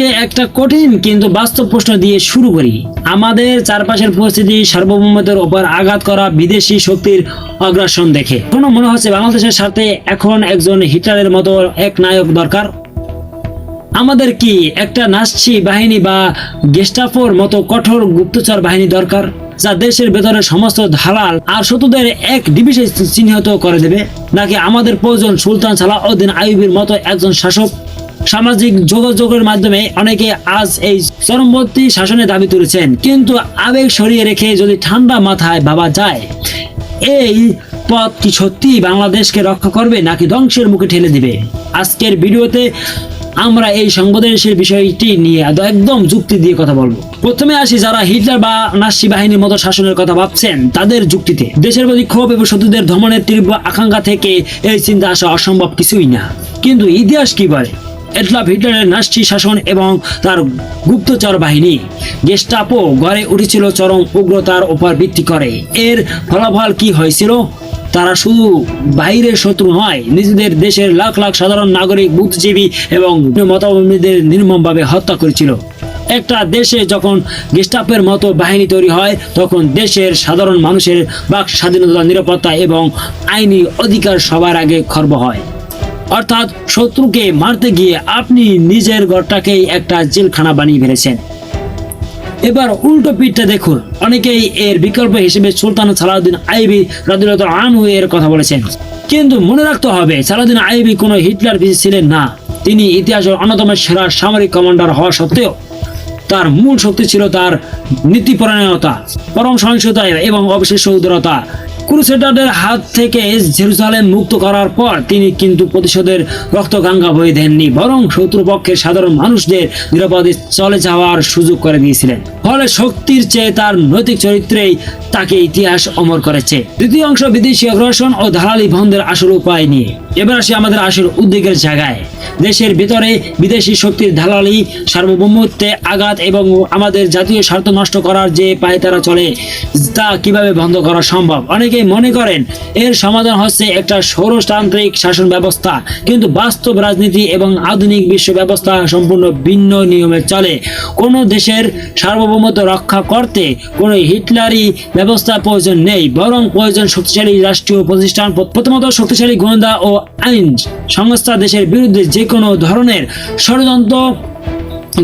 আজকে একটা কঠিন কিন্তু বাস্তব প্রশ্ন দিয়ে শুরু করি। আমাদের চারপাশের পরিস্থিতি সার্বভৌমত্বের উপর আঘাত করা বিদেশি শক্তির অগ্রাসন দেখে কোনো মনে হচ্ছে বাংলাদেশের সাথে এখন একজন হিটলারের মতো এক নায়ক দরকার? আমাদের কি একটা নাৎসি বাহিনী বা গেস্টাপোর মতো কঠোর গুপ্তচর বাহিনী দরকার, যা দেশের ভেতরে সমস্ত দালাল আর শত্রুদের এক ডিভিশে চিহ্নিত করে দেবে? নাকি আমাদের প্রয়োজন সুলতান সালাউদ্দিন আইয়ুবীর মতো একজন শাসক? সামাজিক যোগাযোগের মাধ্যমে অনেকে আজ এই চরমপন্থী শাসনের দাবি তুলেছেন, কিন্তু আবেগ সরিয়ে রেখে যদি ঠান্ডা মাথায় ভাবা যায়, এই পথ কি সত্যি বাংলাদেশকে রক্ষা করবে নাকি ধ্বংসের মুখে ঠেলে দিবে? আজকের ভিডিওতে আমরা এই সংবেদনশীল বিষয়টি নিয়ে একদম যুক্তি দিয়ে কথা বলবো। প্রথমে আসি যারা হিটলার বা নাৎসি বাহিনীর মতো শাসনের কথা ভাবছেন তাদের যুক্তিতে। দেশের প্রতি ক্ষোভ এবং শত্রুদের দমনের তীব্র আকাঙ্ক্ষা থেকে এই চিন্তা আসা অসম্ভব কিছুই না। কিন্তু ইতিহাস কি বলে? এডলফ হিটলারের নাৎসি শাসন এবং তার গুপ্তচর বাহিনী গেস্টাপো গড়ে উঠেছিল চরম উগ্রতার উপর ভিত্তি করে। এর ফলাফল কি হয়েছিল? তারা শুধু বাইরের শত্রু নয়, নিজেদের দেশের লাখ লাখ সাধারণ নাগরিক, বুদ্ধিজীবী এবং মতাবলম্বীদের নির্মমভাবে হত্যা করেছিল। একটা দেশে যখন গেস্টাপোর মতো বাহিনী তৈরি হয়, তখন দেশের সাধারণ মানুষের বাক স্বাধীনতা, নিরাপত্তা এবং আইনি অধিকার সবার আগে খর্ব হয়। অর্থাৎ শত্রুকে মারতে গিয়ে আপনি নিজের ঘরটাকেই একটা জেলখানা বানিয়ে ফেলেছেন। এবার উল্টো পিঠটা দেখুন। অনেকেই এর বিকল্প হিসেবে সুলতান সালাউদ্দিন আইয়ুবী রাদিয়াল্লাহু আনহু এর কথা বলেছেন, কিন্তু মনে রাখতে হবে সালাউদ্দিন আইয়ুবী কোনো হিটলার ছিলেন না। তিনি ইতিহাসের অন্যতম সেরা সামরিক কমান্ডার হওয়া সত্ত্বেও তার মূল শক্তি ছিল তার নীতিপরায়ণতা, পরম সহিংসতা এবং অবিশ্বাস্য উদারতা। ক্রুসেডারদের হাত থেকে জেরুজালেম মুক্ত করার পর তিনি কিন্তু প্রতিশোধের রক্তগঙ্গা বয়ে দেননি, বরং শত্রুপক্ষের সাধারণ মানুষদের নিরাপদে চলে যাওয়ার সুযোগ করে দিয়েছিলেন। ফলে শক্তির চেয়ে তার নৈতিক চরিত্রেই তাকে ইতিহাস অমর করেছে। দ্বিতীয় অংশ, বিদেশি অগ্রাসন ও দালালি বন্ধের আসল উপায় নিয়ে। এবার আসি আমাদের আসল উদ্বেগের জায়গায়। দেশের ভিতরে বিদেশি শক্তির দালালি, সার্বভৌমত্বে আঘাত এবং আমাদের জাতীয় স্বার্থ নষ্ট করার যে পায়তারা চলে, তা কিভাবে বন্ধ করা সম্ভব? অনেকেই মনে করেন এর সমাধান হচ্ছে একটা সৌরতান্ত্রিক শাসন ব্যবস্থা, কিন্তু বাস্তব রাজনীতি এবং আধুনিক বিশ্ব ব্যবস্থা সম্পূর্ণ ভিন্ন নিয়মে চলে। কোন দেশের সার্বভৌমত্ব রক্ষা করতে কোনো হিটলারি ব্যবস্থা প্রয়োজন নেই, বরং প্রয়োজন শক্তিশালী রাষ্ট্রীয় প্রতিষ্ঠান। প্রথমত শক্তিশালী গোয়েন্দা ও আইন সংস্থা। দেশের বিরুদ্ধে যে কোনো ধরনের ষড়যন্ত্র,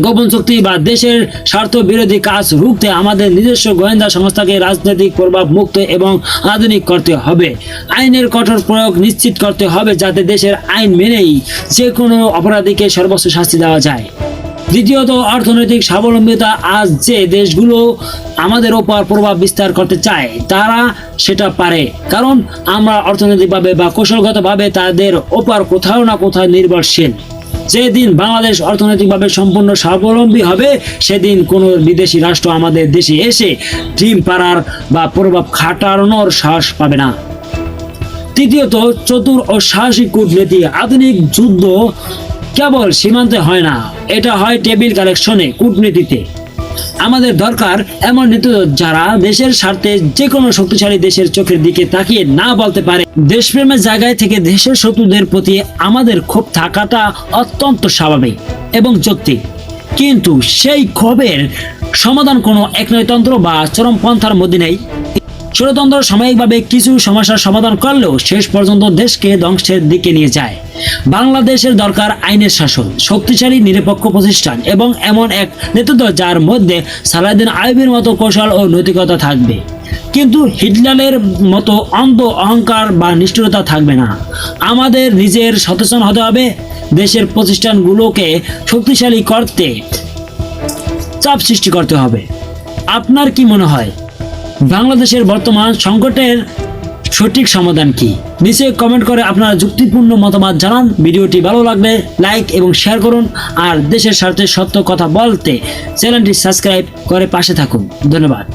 গোপন শক্তি বা দেশের স্বার্থ বিরোধী কাজ রুখতে আমাদের নিজস্ব গোয়েন্দা সংস্থাকে রাজনৈতিক প্রভাব মুক্ত এবং আধুনিক করতে হবে। আইনের কঠোর প্রয়োগ নিশ্চিত করতে হবে, যাতে দেশের আইন মেনেই যে কোনো অপরাধীকে সর্বোচ্চ শাস্তি দেওয়া যায়। দ্বিতীয়ত, অর্থনৈতিক স্বাবলম্বিতা। আজ যে দেশগুলো আমাদের ওপর প্রভাব বিস্তার করতে চায় তারা সেটা পারে, কারণ আমরা অর্থনৈতিকভাবে বা কৌশলগতভাবে তাদের ওপর কোথাও না কোথাও নির্ভরশীল। যেদিন বাংলাদেশ অর্থনৈতিকভাবে সম্পূর্ণ স্বাবলম্বী হবে, সেদিন কোনো বিদেশি রাষ্ট্র আমাদের দেশে এসে ডিম পাড়ার বা প্রভাব খাটানোর সাহস পাবে না। তৃতীয়ত, চতুর ও সাহসী কূটনীতি। আধুনিক যুদ্ধ কেবল সীমান্তে হয় না, এটা হয় টেবিল কালেকশনে, কূটনীতিতে। আমাদের দরকার এমন নেতৃত্ব যারা দেশের স্বার্থে যে কোনো শক্তিশালী দেশের চোখের দিকে তাকিয়ে না বলতে পারে দেশপ্রেমের জায়গায় থেকে দেশের শত্রুদের প্রতি আমাদের ক্ষোভ থাকাটা অত্যন্ত স্বাভাবিক এবং যৌক্তিক। কিন্তু সেই ক্ষোভের সমাধান কোনো একনায়কতন্ত্র বা চরমপন্থার মধ্যে নেই। ষড়যন্ত্র সাময়িকভাবে কিছু সমস্যার সমাধান করলেও শেষ পর্যন্ত দেশকে ধ্বংসের দিকে নিয়ে যায়। বাংলাদেশের দরকার আইনের শাসন, শক্তিশালী নিরপেক্ষ প্রতিষ্ঠান এবং এমন এক নেতৃত্ব যার মধ্যে সালাউদ্দিন আইয়ুবীর মতো কৌশল ও নৈতিকতা থাকবে, কিন্তু হিটলারের মতো অন্ধ অহংকার বা নিষ্ঠুরতা থাকবে না। আমাদের নিজের সচেতন হতে হবে, দেশের প্রতিষ্ঠানগুলোকে শক্তিশালী করতে চাপ সৃষ্টি করতে হবে। আপনার কি মনে হয় বাংলাদেশের বর্তমান সংকটের সঠিক সমাধান কি? নিচে কমেন্ট করে আপনার যুক্তিপূর্ণ মতামত জানান। ভিডিওটি ভালো লাগলে লাইক এবং শেয়ার করুন, আর দেশের স্বার্থে সত্য কথা বলতে চ্যানেলটি সাবস্ক্রাইব করে পাশে থাকুন। ধন্যবাদ।